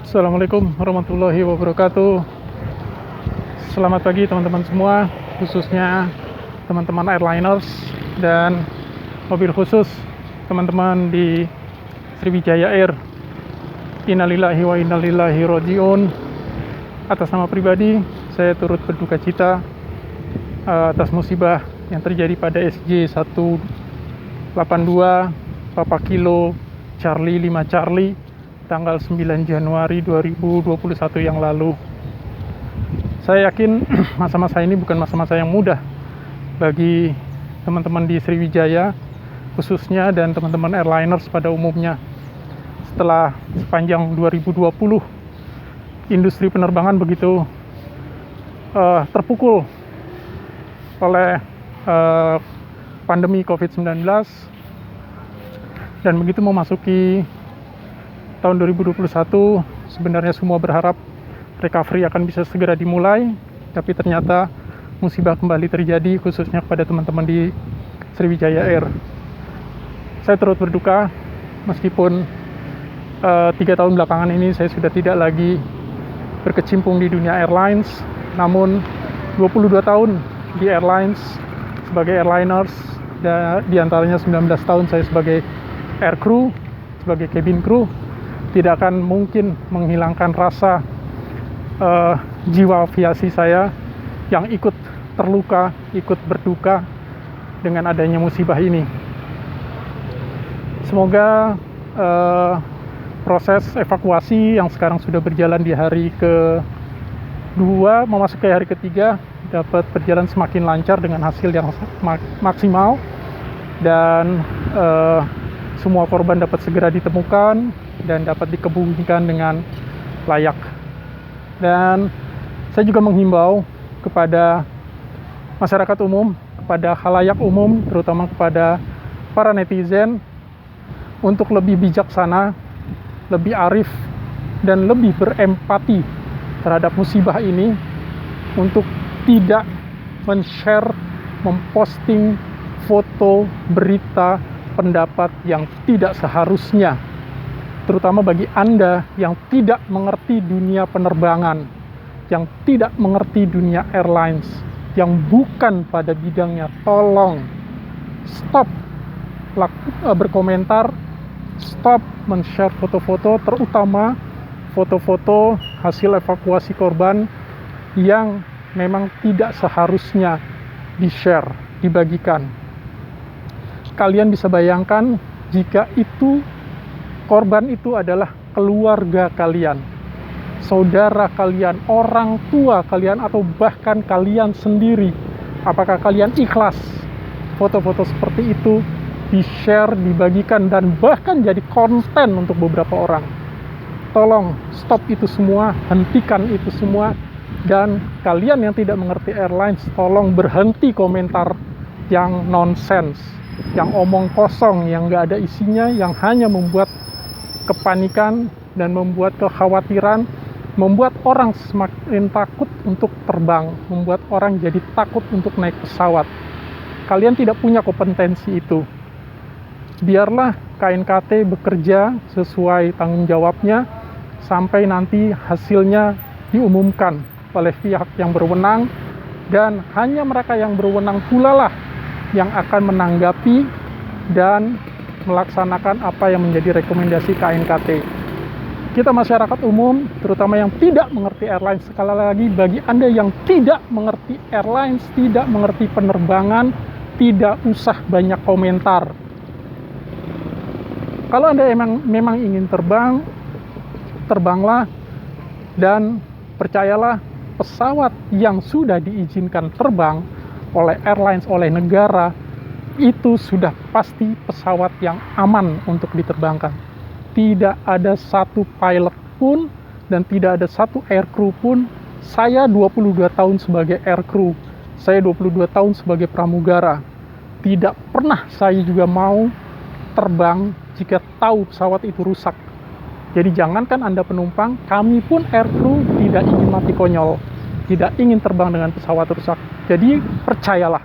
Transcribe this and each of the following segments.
Assalamualaikum warahmatullahi wabarakatuh. Selamat pagi teman-teman semua, khususnya teman-teman airliners dan mobil khusus teman-teman di Sriwijaya Air. Innalillahi wa innalillahi roji'un. Atas nama pribadi, saya turut berduka cita atas musibah yang terjadi pada SJ 182 Papa Kilo Charlie 5 Charlie tanggal 9 Januari 2021 yang lalu. Saya yakin masa-masa ini bukan masa-masa yang mudah bagi teman-teman di Sriwijaya khususnya dan teman-teman airliners pada umumnya. Setelah sepanjang 2020 industri penerbangan begitu terpukul oleh pandemi COVID-19 dan begitu memasuki tahun 2021, sebenarnya semua berharap recovery akan bisa segera dimulai, tapi ternyata musibah kembali terjadi khususnya kepada teman-teman di Sriwijaya Air. Saya turut berduka meskipun 3 tahun belakangan ini saya sudah tidak lagi berkecimpung di dunia airlines, namun 22 tahun di airlines sebagai airliners, dan diantaranya 19 tahun saya sebagai air crew, sebagai cabin crew, tidak akan mungkin menghilangkan rasa jiwa aviasi saya yang ikut terluka, ikut berduka dengan adanya musibah ini. Semoga proses evakuasi yang sekarang sudah berjalan di hari ke-2 memasuki hari ke-3 dapat berjalan semakin lancar dengan hasil yang maksimal, dan semua korban dapat segera ditemukan dan dapat dikebumikan dengan layak. Dan saya juga menghimbau kepada masyarakat umum, kepada khalayak umum, terutama kepada para netizen, untuk lebih bijaksana, lebih arif, dan lebih berempati terhadap musibah ini, untuk tidak men-share, memposting foto, berita, pendapat yang tidak seharusnya, terutama bagi Anda yang tidak mengerti dunia penerbangan, yang tidak mengerti dunia airlines, yang bukan pada bidangnya. Tolong stop berkomentar, stop men-share foto-foto, terutama foto-foto hasil evakuasi korban yang memang tidak seharusnya di-share, dibagikan. Kalian bisa bayangkan jika korban itu adalah keluarga kalian, saudara kalian, orang tua kalian, atau bahkan kalian sendiri. Apakah kalian ikhlas foto-foto seperti itu di-share, dibagikan, dan bahkan jadi konten untuk beberapa orang? Tolong stop itu semua, hentikan itu semua. Dan kalian yang tidak mengerti airlines, tolong berhenti komentar yang nonsens, yang omong kosong, yang nggak ada isinya, yang hanya membuat kepanikan dan membuat kekhawatiran, membuat orang semakin takut untuk terbang, membuat orang jadi takut untuk naik pesawat. Kalian tidak punya kompetensi itu. Biarlah KNKT bekerja sesuai tanggung jawabnya sampai nanti hasilnya diumumkan oleh pihak yang berwenang, dan hanya mereka yang berwenang pula lah yang akan menanggapi dan melaksanakan apa yang menjadi rekomendasi KNKT. Kita masyarakat umum, terutama yang tidak mengerti airlines, sekali lagi bagi Anda yang tidak mengerti airlines, tidak mengerti penerbangan, tidak usah banyak komentar. Kalau Anda memang ingin terbang, terbanglah, dan percayalah, pesawat yang sudah diizinkan terbang oleh airlines, oleh negara, itu sudah pasti pesawat yang aman untuk diterbangkan. Tidak ada satu pilot pun dan tidak ada satu aircrew pun. Saya 22 tahun sebagai aircrew, saya 22 tahun sebagai pramugara, tidak pernah saya juga mau terbang jika tahu pesawat itu rusak. Jadi jangankan Anda penumpang, kami pun aircrew tidak ingin mati konyol, tidak ingin terbang dengan pesawat rusak. Jadi percayalah,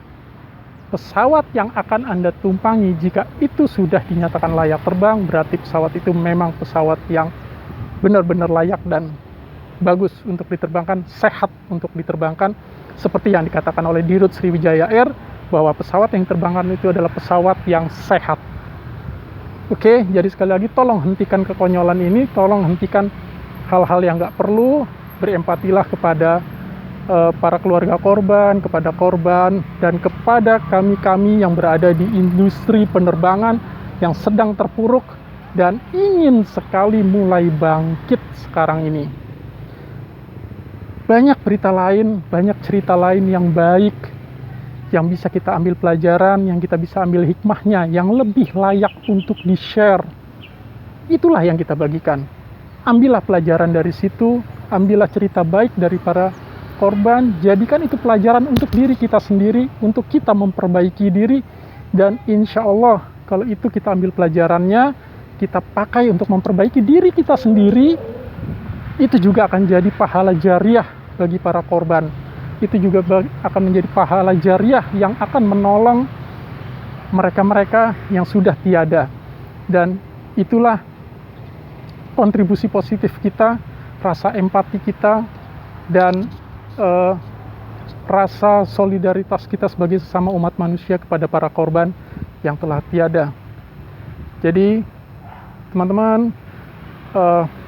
pesawat yang akan Anda tumpangi, jika itu sudah dinyatakan layak terbang, berarti pesawat itu memang pesawat yang benar-benar layak dan bagus untuk diterbangkan, sehat untuk diterbangkan, seperti yang dikatakan oleh Dirut Sriwijaya Air, bahwa pesawat yang diterbangkan itu adalah pesawat yang sehat. Oke, jadi sekali lagi tolong hentikan kekonyolan ini, tolong hentikan hal-hal yang nggak perlu, berempatilah kepada para keluarga korban, kepada korban, dan kepada kami-kami yang berada di industri penerbangan yang sedang terpuruk dan ingin sekali mulai bangkit sekarang ini. Banyak berita lain, banyak cerita lain yang baik, yang bisa kita ambil pelajaran, yang kita bisa ambil hikmahnya, yang lebih layak untuk di-share. Itulah yang kita bagikan. Ambillah pelajaran dari situ, ambillah cerita baik dari para korban, jadikan itu pelajaran untuk diri kita sendiri, untuk kita memperbaiki diri, dan insya Allah kalau itu kita ambil pelajarannya, kita pakai untuk memperbaiki diri kita sendiri, itu juga akan jadi pahala jariah bagi para korban. Itu juga akan menjadi pahala jariah yang akan menolong mereka-mereka yang sudah tiada. Dan itulah kontribusi positif kita, rasa empati kita, dan rasa solidaritas kita sebagai sesama umat manusia kepada para korban yang telah tiada. Jadi teman-teman,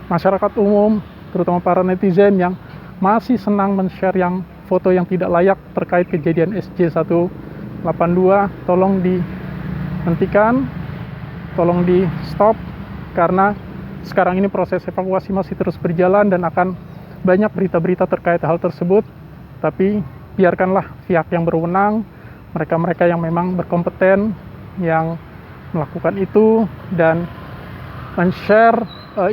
masyarakat umum, terutama para netizen yang masih senang men-share yang foto yang tidak layak terkait kejadian SJ182, tolong dihentikan, tolong di stop, karena sekarang ini proses evakuasi masih terus berjalan dan akan banyak berita-berita terkait hal tersebut. Tapi biarkanlah pihak yang berwenang, mereka-mereka yang memang berkompeten, yang melakukan itu dan men-share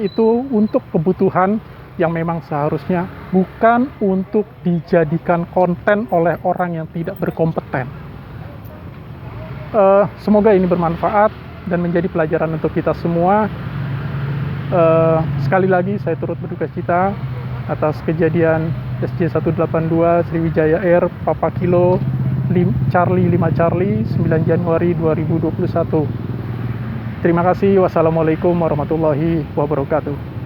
itu untuk kebutuhan yang memang seharusnya, bukan untuk dijadikan konten oleh orang yang tidak berkompeten. Semoga ini bermanfaat dan menjadi pelajaran untuk kita semua. Sekali lagi saya turut berduka cita atas kejadian SJ182 Sriwijaya Air Papa Kilo Charlie 5 Charlie 9 Januari 2021. Terima kasih. Wassalamualaikum warahmatullahi wabarakatuh.